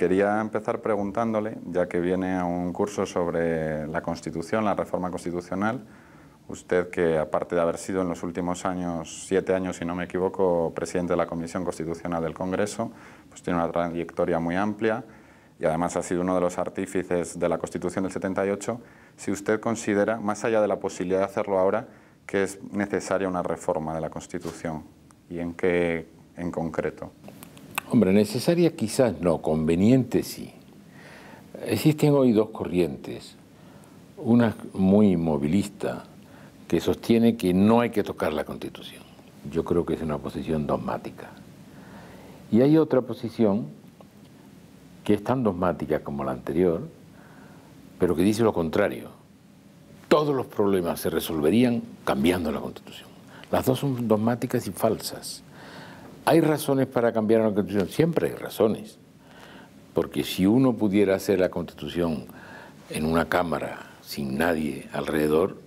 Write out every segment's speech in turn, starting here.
quería empezar preguntándole, ya que viene a un curso sobre la Constitución, la reforma constitucional, usted que aparte de haber sido en los últimos años, 7 años si no me equivoco, presidente de la Comisión Constitucional del Congreso, pues tiene una trayectoria muy amplia y además ha sido uno de los artífices de la Constitución del 78, si usted considera, más allá de la posibilidad de hacerlo ahora, que es necesaria una reforma de la Constitución y en qué en concreto. Hombre, necesaria quizás no, conveniente sí. Existen hoy dos corrientes, una muy movilista que sostiene que no hay que tocar la Constitución. Yo creo que es una posición dogmática. Y hay otra posición que es tan dogmática como la anterior, pero que dice lo contrario. Todos los problemas se resolverían cambiando la Constitución. Las dos son dogmáticas y falsas. ¿Hay razones para cambiar la Constitución? Siempre hay razones. Porque si uno pudiera hacer la Constitución en una cámara sin nadie alrededor,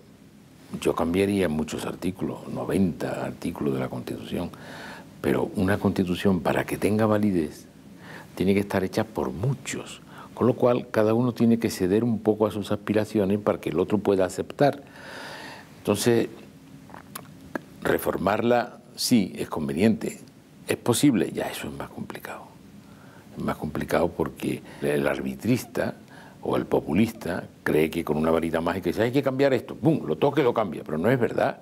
yo cambiaría muchos artículos, 90 artículos de la Constitución. Pero una Constitución, para que tenga validez, tiene que estar hecha por muchos. Con lo cual, cada uno tiene que ceder un poco a sus aspiraciones para que el otro pueda aceptar. Entonces, reformarla, sí, es conveniente. ¿Es posible? Ya eso es más complicado. Es más complicado porque el arbitrista o el populista cree que con una varita mágica dice hay que cambiar esto, ¡pum!, lo toca y lo cambia, pero no es verdad.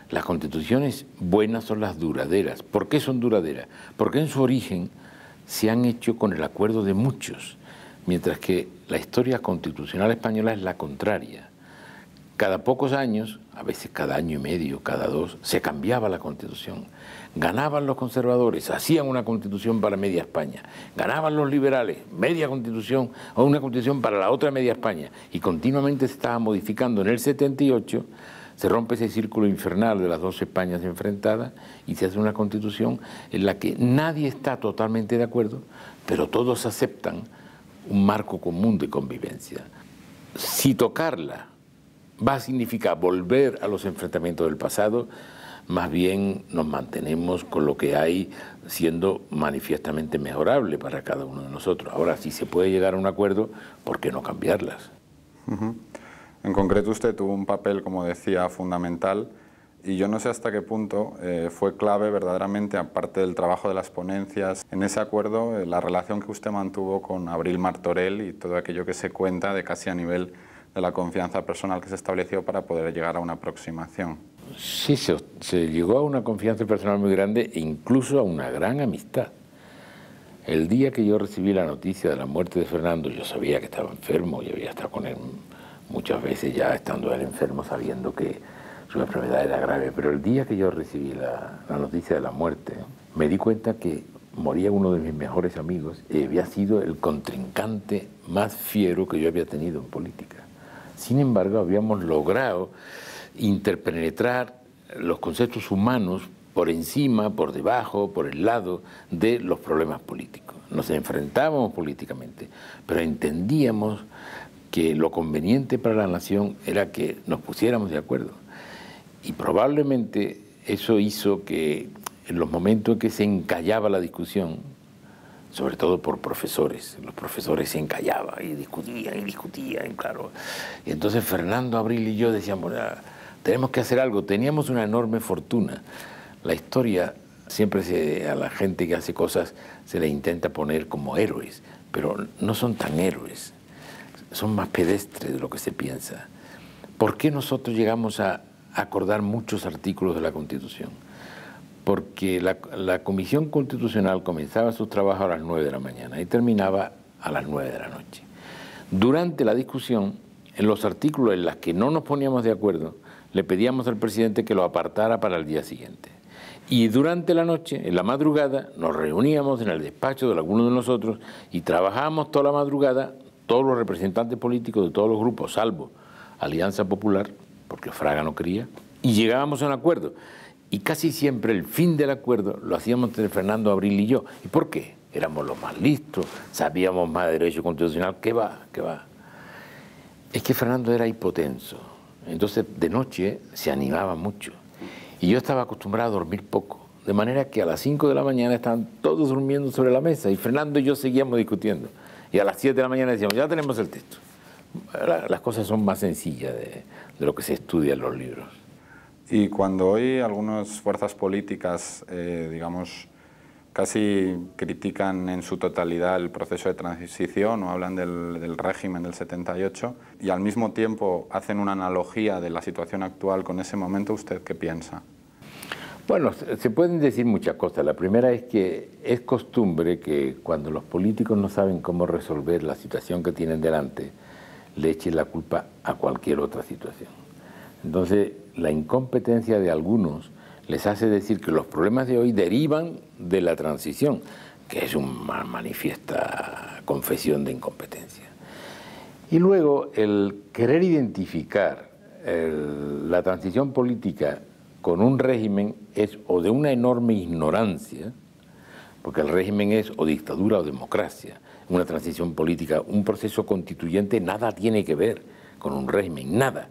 Las constituciones buenas son las duraderas. ¿Por qué son duraderas? Porque en su origen se han hecho con el acuerdo de muchos, mientras que la historia constitucional española es la contraria. Cada pocos años, a veces cada año y medio, cada dos, se cambiaba la Constitución. Ganaban los conservadores, hacían una Constitución para media España. Ganaban los liberales, media Constitución o una Constitución para la otra media España. Y continuamente se estaba modificando. En el 78 se rompe ese círculo infernal de las dos Españas enfrentadas y se hace una Constitución en la que nadie está totalmente de acuerdo, pero todos aceptan un marco común de convivencia. Si tocarla va a significar volver a los enfrentamientos del pasado, más bien nos mantenemos con lo que hay siendo manifiestamente mejorable para cada uno de nosotros. Ahora, si se puede llegar a un acuerdo, ¿por qué no cambiarlas? En concreto, usted tuvo un papel, como decía, fundamental, y yo no sé hasta qué punto fue clave verdaderamente, aparte del trabajo de las ponencias, en ese acuerdo, la relación que usted mantuvo con Abril Martorell y todo aquello que se cuenta de casi a nivel de la confianza personal que se estableció para poder llegar a una aproximación. Sí, se llegó a una confianza personal muy grande e incluso a una gran amistad. El día que yo recibí la noticia de la muerte de Fernando, yo sabía que estaba enfermo, yo había estado con él muchas veces ya estando él enfermo, sabiendo que su enfermedad era grave, pero el día que yo recibí la noticia de la muerte, me di cuenta que moría uno de mis mejores amigos y había sido el contrincante más fiero que yo había tenido en política. Sin embargo, habíamos logrado interpenetrar los conceptos humanos por encima, por debajo, por el lado de los problemas políticos. Nos enfrentábamos políticamente, pero entendíamos que lo conveniente para la nación era que nos pusiéramos de acuerdo. Y probablemente eso hizo que en los momentos en que se encallaba la discusión, sobre todo por profesores, los profesores se encallaban y discutían, claro. Y entonces Fernando Abril y yo decíamos, tenemos que hacer algo. Teníamos una enorme fortuna. La historia, siempre a la gente que hace cosas se le intenta poner como héroes, pero no son tan héroes, son más pedestres de lo que se piensa. ¿Por qué nosotros llegamos a acordar muchos artículos de la Constitución? Porque la Comisión Constitucional comenzaba su trabajo a las 9 de la mañana y terminaba a las 9 de la noche. Durante la discusión, en los artículos en los que no nos poníamos de acuerdo, le pedíamos al presidente que lo apartara para el día siguiente. Y durante la noche, en la madrugada, nos reuníamos en el despacho de algunos de nosotros y trabajábamos toda la madrugada, todos los representantes políticos de todos los grupos, salvo Alianza Popular, porque Fraga no quería, y llegábamos a un acuerdo. Y casi siempre el fin del acuerdo lo hacíamos entre Fernando Abril y yo. ¿Y por qué? Éramos los más listos, sabíamos más de derecho constitucional. ¿Qué va? Es que Fernando era hipotenso. Entonces de noche se animaba mucho. Y yo estaba acostumbrado a dormir poco. de manera que a las 5 de la mañana estaban todos durmiendo sobre la mesa y Fernando y yo seguíamos discutiendo. Y a las 7 de la mañana decíamos, ya tenemos el texto. Las cosas son más sencillas de lo que se estudia en los libros. Y cuando hoy algunas fuerzas políticas, digamos, casi critican en su totalidad el proceso de transición o hablan del régimen del 78 y al mismo tiempo hacen una analogía de la situación actual con ese momento, ¿usted qué piensa? Bueno, se pueden decir muchas cosas. La primera es que es costumbre que cuando los políticos no saben cómo resolver la situación que tienen delante, le echen la culpa a cualquier otra situación. Entonces, la incompetencia de algunos les hace decir que los problemas de hoy derivan de la transición, que es una manifiesta confesión de incompetencia. Y luego, el querer identificar la transición política con un régimen es o de una enorme ignorancia, porque el régimen es o dictadura o democracia. Una transición política, un proceso constituyente, nada tiene que ver con un régimen, nada.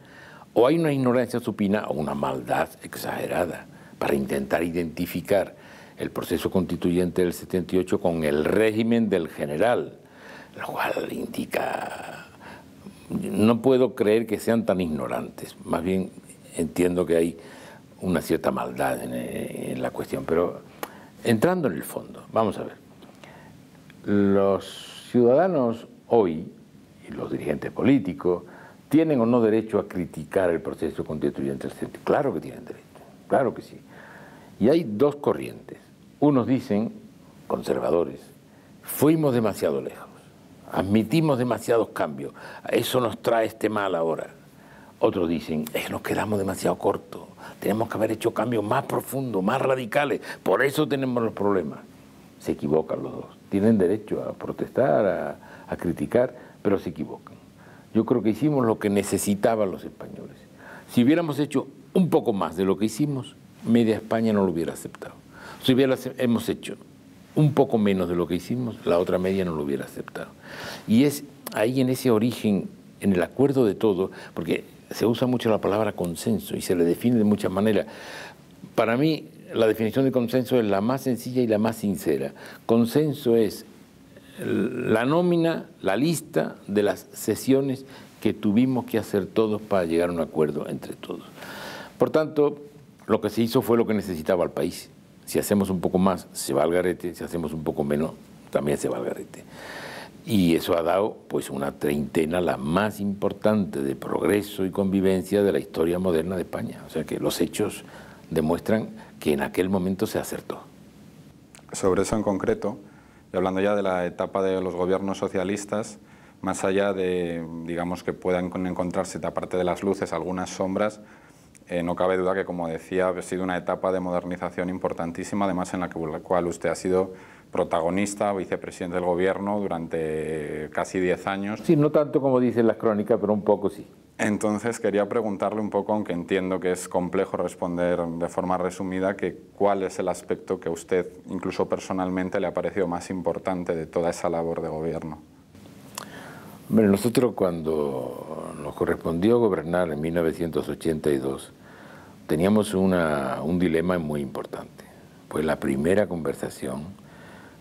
O hay una ignorancia supina o una maldad exagerada para intentar identificar el proceso constituyente del 78 con el régimen del general, lo cual indica... No puedo creer que sean tan ignorantes, más bien entiendo que hay una cierta maldad en la cuestión, pero entrando en el fondo, vamos a ver. Los ciudadanos hoy, y los dirigentes políticos, ¿tienen o no derecho a criticar el proceso constituyente del 78? Claro que tienen derecho, claro que sí. Y hay dos corrientes. Unos dicen, conservadores, fuimos demasiado lejos, admitimos demasiados cambios, eso nos trae este mal ahora. Otros dicen, nos quedamos demasiado cortos, tenemos que haber hecho cambios más profundos, más radicales, por eso tenemos los problemas. Se equivocan los dos, tienen derecho a protestar, a criticar, pero se equivocan. Yo creo que hicimos lo que necesitaban los españoles. Si hubiéramos hecho un poco más de lo que hicimos, media España no lo hubiera aceptado. Si hemos hecho un poco menos de lo que hicimos, la otra media no lo hubiera aceptado. Y es ahí en ese origen, en el acuerdo de todo, porque se usa mucho la palabra consenso y se le define de muchas maneras. Para mí, la definición de consenso es la más sencilla y la más sincera. Consenso es la nómina, la lista de las sesiones que tuvimos que hacer todos para llegar a un acuerdo entre todos. Por tanto, lo que se hizo fue lo que necesitaba el país. Si hacemos un poco más, se va al garete; si hacemos un poco menos, también se va al garete. Y eso ha dado pues una treintena, la más importante de progreso y convivencia de la historia moderna de España. O sea que los hechos demuestran que en aquel momento se acertó. Sobre eso en concreto, y hablando ya de la etapa de los gobiernos socialistas, más allá de, digamos, que puedan encontrarse, aparte de las luces, algunas sombras, no cabe duda que, como decía, ha sido una etapa de modernización importantísima, además en la cual usted ha sido protagonista, vicepresidente del gobierno durante casi 10 años. Sí, no tanto como dicen las crónicas, pero un poco sí. Entonces quería preguntarle un poco, aunque entiendo que es complejo responder de forma resumida, que cuál es el aspecto que a usted, incluso personalmente, le ha parecido más importante de toda esa labor de gobierno. Bueno, nosotros cuando nos correspondió gobernar en 1982, teníamos un dilema muy importante. Pues la primera conversación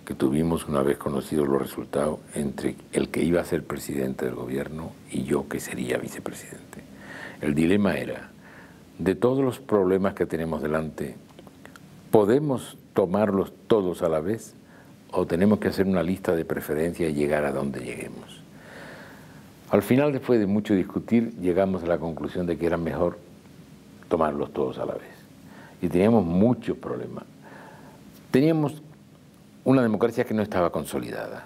que tuvimos una vez conocidos los resultados entre el que iba a ser presidente del gobierno y yo, que sería vicepresidente. El dilema era, de todos los problemas que tenemos delante, ¿podemos tomarlos todos a la vez o tenemos que hacer una lista de preferencia y llegar a donde lleguemos? Al final, después de mucho discutir, llegamos a la conclusión de que era mejor tomarlos todos a la vez. Y teníamos muchos problemas. Teníamos una democracia que no estaba consolidada,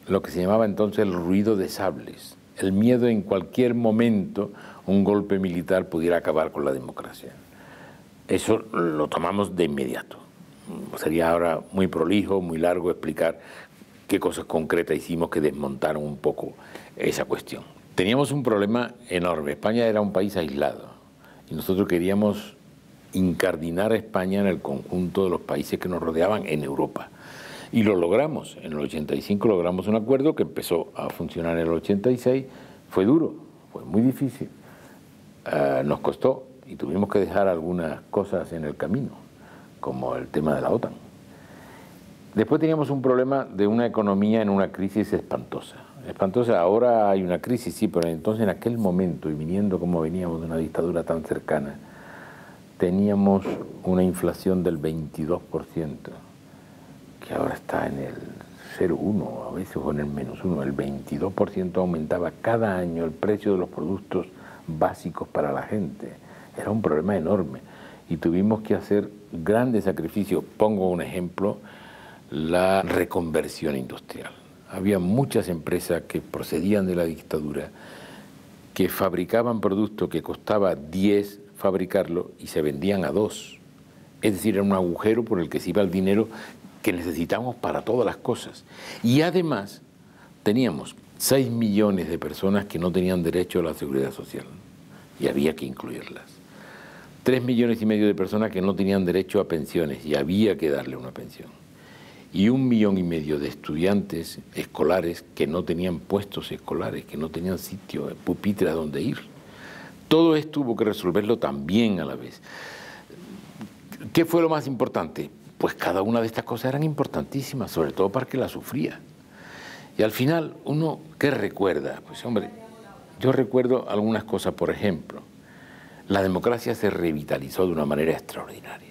lo que se llamaba entonces el ruido de sables, el miedo en cualquier momento un golpe militar pudiera acabar con la democracia. Eso lo tomamos de inmediato. Sería ahora muy prolijo, muy largo explicar qué cosas concretas hicimos que desmontaron un poco esa cuestión. Teníamos un problema enorme. España era un país aislado y nosotros queríamos incardinar a España en el conjunto de los países que nos rodeaban en Europa. Y lo logramos. En el 85 logramos un acuerdo que empezó a funcionar en el 86. Fue duro, fue muy difícil. Nos costó y tuvimos que dejar algunas cosas en el camino. como el tema de la OTAN. Después teníamos un problema de una economía en una crisis espantosa. Espantosa, ahora hay una crisis, sí, pero entonces en aquel momento, y viniendo como veníamos de una dictadura tan cercana, teníamos una inflación del 22%, que ahora está en el 0,1, a veces o en el -1. El 22% aumentaba cada año el precio de los productos básicos para la gente. Era un problema enorme y tuvimos que hacer grandes sacrificios. Pongo un ejemplo: la reconversión industrial. Había muchas empresas que procedían de la dictadura que fabricaban productos que costaba 10 fabricarlo y se vendían a 2. Es decir, era un agujero por el que se iba el dinero que necesitamos para todas las cosas. Y además teníamos 6 millones de personas que no tenían derecho a la seguridad social y había que incluirlas. 3,5 millones de personas que no tenían derecho a pensiones y había que darle una pensión. Y 1,5 millones de estudiantes escolares que no tenían puestos escolares, que no tenían sitio, pupitre a donde ir. Todo esto hubo que resolverlo también a la vez. ¿Qué fue lo más importante? Pues cada una de estas cosas eran importantísimas, sobre todo para el que las sufría. Y al final, uno, ¿qué recuerda? Pues hombre, yo recuerdo algunas cosas. Por ejemplo, la democracia se revitalizó de una manera extraordinaria.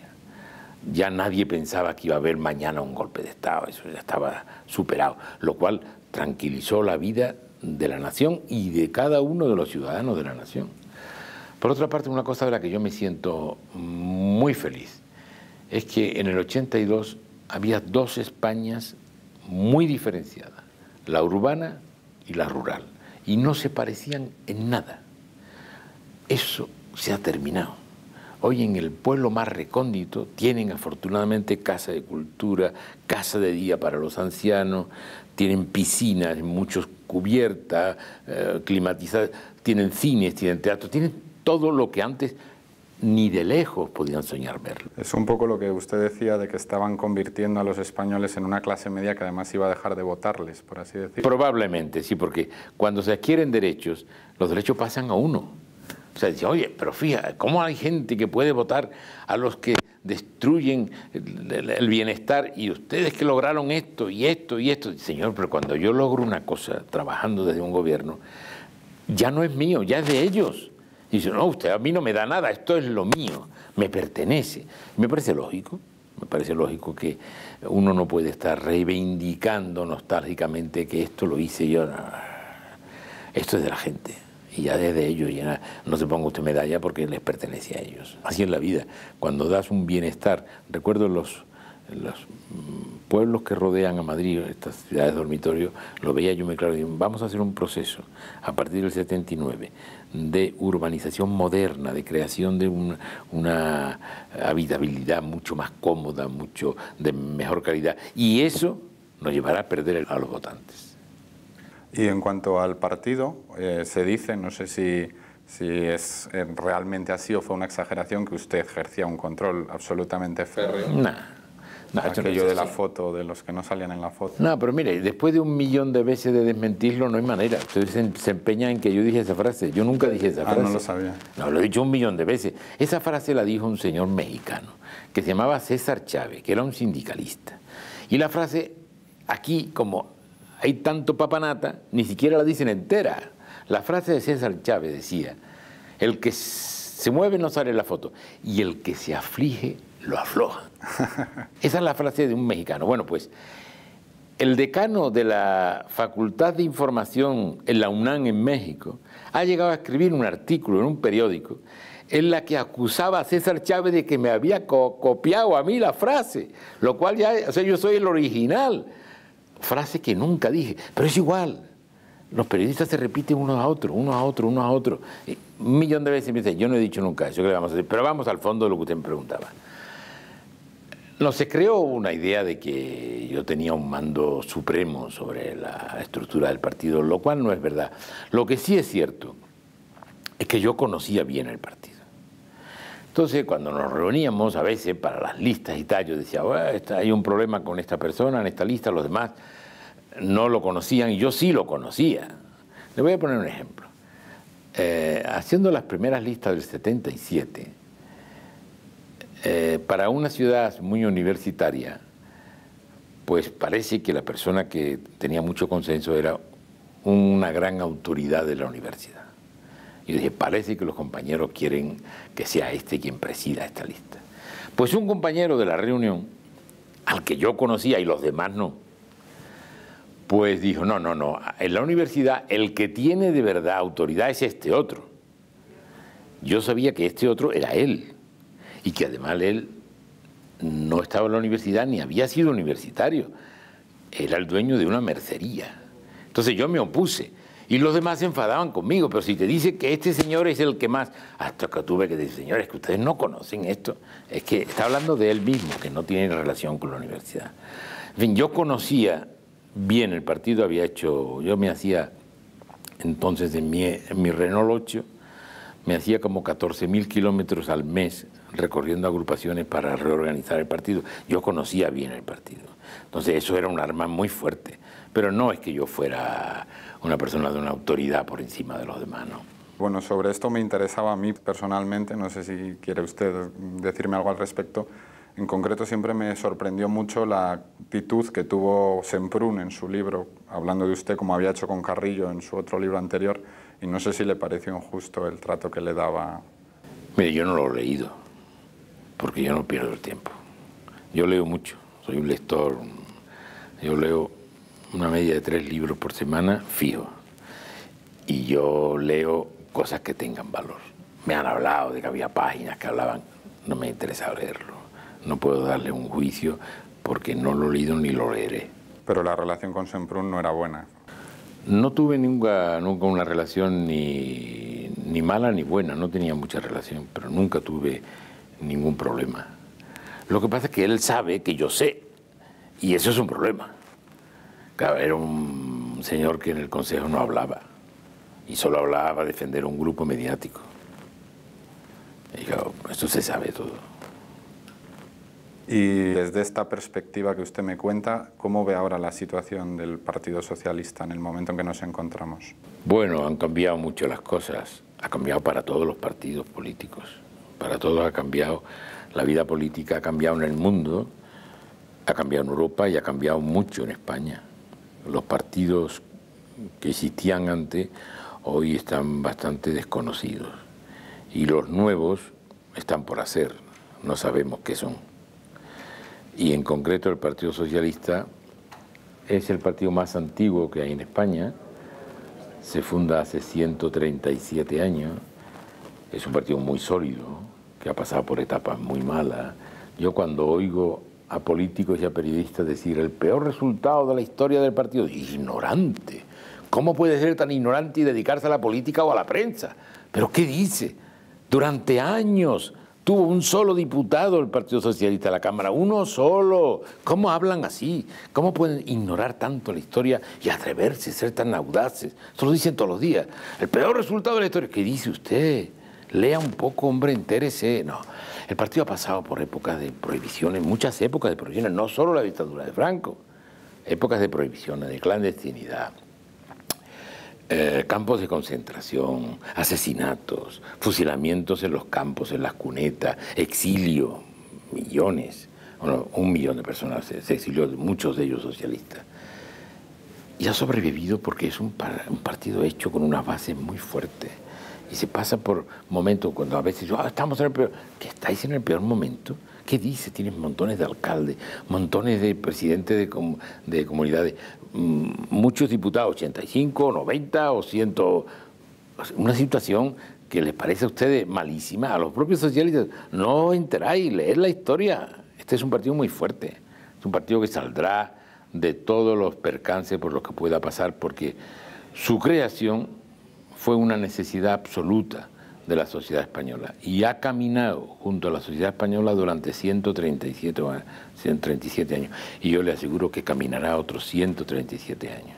Ya nadie pensaba que iba a haber mañana un golpe de Estado, eso ya estaba superado, lo cual tranquilizó la vida de la nación y de cada uno de los ciudadanos de la nación. Por otra parte, una cosa de la que yo me siento muy feliz es que en el 82 había 2 Españas muy diferenciadas, la urbana y la rural, y no se parecían en nada. Eso se ha terminado. Hoy en el pueblo más recóndito tienen afortunadamente casa de cultura, casa de día para los ancianos, tienen piscinas, muchos cubiertas, climatizadas, tienen cines, tienen teatros, tienen todo lo que antes ni de lejos podían soñar verlo. Es un poco lo que usted decía de que estaban convirtiendo a los españoles en una clase media que además iba a dejar de votarles, por así decirlo. Probablemente, sí, porque cuando se adquieren derechos, los derechos pasan a uno. O sea, dice, oye, pero fíjate, ¿cómo hay gente que puede votar a los que destruyen el bienestar y ustedes que lograron esto y esto y esto? Señor, pero cuando yo logro una cosa trabajando desde un gobierno, ya no es mío, ya es de ellos. Y dice, no, usted a mí no me da nada, esto es lo mío, me pertenece. Me parece lógico que uno no puede estar reivindicando nostálgicamente que esto lo hice yo. Esto es de la gente. Y ya desde ellos, ya no se ponga usted medalla porque les pertenece a ellos. Así es la vida. Cuando das un bienestar, recuerdo los pueblos que rodean a Madrid, estas ciudades dormitorios, lo veía yo muy claro. Digo, vamos a hacer un proceso a partir del 79 de urbanización moderna, de creación de una habitabilidad mucho más cómoda, mucho de mejor calidad. Y eso nos llevará a perder a los votantes. Y en cuanto al partido, se dice, no sé si es realmente así o fue una exageración, que usted ejercía un control absolutamente férreo. No, aquello de la foto, de los que no salían en la foto. No, pero mire, después de 1 millón de veces de desmentirlo, no hay manera. Usted se empeña en que yo dije esa frase. Yo nunca dije esa frase. No lo sabía. No, lo he dicho 1 millón de veces. Esa frase la dijo un señor mexicano que se llamaba César Chávez, que era un sindicalista. Y la frase, aquí, como hay tanto papanata, ni siquiera la dicen entera. La frase de César Chávez decía, el que se mueve no sale en la foto, y el que se aflige lo afloja. Esa es la frase de un mexicano. Bueno, pues el decano de la Facultad de Información en la UNAM en México ha llegado a escribir un artículo en un periódico en la que acusaba a César Chávez de que me había copiado a mí la frase, lo cual ya, o sea, yo soy el original. Frase que nunca dije, pero es igual. Los periodistas se repiten uno a otro. 1 millón de veces me dicen, yo no he dicho nunca eso, ¿qué le vamos a hacer? Pero vamos al fondo de lo que usted me preguntaba. No, se creó una idea de que yo tenía un mando supremo sobre la estructura del partido, lo cual no es verdad. Lo que sí es cierto es que yo conocía bien el partido. Entonces, cuando nos reuníamos a veces para las listas y tal, yo decía, bueno, hay un problema con esta persona en esta lista, los demás no lo conocían y yo sí lo conocía. Le voy a poner un ejemplo. Haciendo las primeras listas del 77, Para una ciudad muy universitaria, pues parece que la persona que tenía mucho consenso era una gran autoridad de la universidad. Y dije, parece que los compañeros quieren que sea este quien presida esta lista. Pues un compañero de la reunión, al que yo conocía y los demás no, pues dijo, no, en la universidad el que tiene de verdad autoridad es este otro. Yo sabía que este otro era él, y que además él no estaba en la universidad ni había sido universitario, era el dueño de una mercería. Entonces yo me opuse, y los demás se enfadaban conmigo, pero si te dice que este señor es el que más, hasta que tuve que decir, señores, que ustedes no conocen esto, es que está hablando de él mismo, que no tiene relación con la universidad. En fin, yo conocía bien el partido, yo me hacía entonces en mi Renault 8, me hacía como 14.000 kilómetros al mes recorriendo agrupaciones para reorganizar el partido. Yo conocía bien el partido. Entonces eso era un arma muy fuerte. Pero no es que yo fuera una persona de una autoridad por encima de los demás, ¿no? Bueno, sobre esto me interesaba a mí personalmente, no sé si quiere usted decirme algo al respecto. En concreto siempre me sorprendió mucho la actitud que tuvo Semprún en su libro, hablando de usted como había hecho con Carrillo en su otro libro anterior, y no sé si le pareció injusto el trato que le daba. Mire, yo no lo he leído, porque yo no pierdo el tiempo. Yo leo mucho, soy un lector, yo leo una media de 3 libros por semana fijo, y yo leo cosas que tengan valor. Me han hablado de que había páginas que hablaban, no me interesa leerlo, no puedo darle un juicio porque no lo he leído ni lo leeré. Pero la relación con Semprún no era buena. No tuve nunca una relación ni mala ni buena, no tenía mucha relación, pero nunca tuve ningún problema. Lo que pasa es que él sabe que yo sé, y eso es un problema. Claro, era un señor que en el Consejo no hablaba, y solo hablaba para defender un grupo mediático. Y claro, esto se sabe todo. Y desde esta perspectiva que usted me cuenta, ¿cómo ve ahora la situación del Partido Socialista en el momento en que nos encontramos? Bueno, han cambiado mucho las cosas. Ha cambiado para todos los partidos políticos. Para todos ha cambiado. La vida política ha cambiado en el mundo, ha cambiado en Europa y ha cambiado mucho en España. Los partidos que existían antes hoy están bastante desconocidos. Y los nuevos están por hacer, no sabemos qué son. Y en concreto el Partido Socialista es el partido más antiguo que hay en España, se funda hace 137 años, es un partido muy sólido, que ha pasado por etapas muy malas. Yo cuando oigo a políticos y a periodistas decir el peor resultado de la historia del partido, ignorante, ¿cómo puede ser tan ignorante y dedicarse a la política o a la prensa? ¿Pero qué dice? Durante años tuvo un solo diputado el Partido Socialista en la Cámara, uno solo. ¿Cómo hablan así? ¿Cómo pueden ignorar tanto la historia y atreverse a ser tan audaces? Eso lo dicen todos los días. El peor resultado de la historia. ¿Qué dice usted? Lea un poco, hombre, entérese. No, el partido ha pasado por épocas de prohibiciones, muchas épocas de prohibiciones, no solo la dictadura de Franco, épocas de prohibiciones, de clandestinidad. Campos de concentración, asesinatos, fusilamientos en los campos, en las cunetas, exilio, millones, bueno, 1 millón de personas se exilió, muchos de ellos socialistas. Y ha sobrevivido porque es un partido hecho con una base muy fuerte. Y se pasa por momentos cuando a veces estamos en el peor. ¿Qué estáis en el peor momento? ¿Qué dice? Tienes montones de alcaldes, montones de presidentes de comunidades, muchos diputados, 85, 90 o 100. Una situación que les parece a ustedes malísima, a los propios socialistas. No enteráis, leed la historia. Este es un partido muy fuerte, es un partido que saldrá de todos los percances por los que pueda pasar, porque su creación fue una necesidad absoluta de la sociedad española y ha caminado junto a la sociedad española durante 137 años y yo le aseguro que caminará otros 137 años.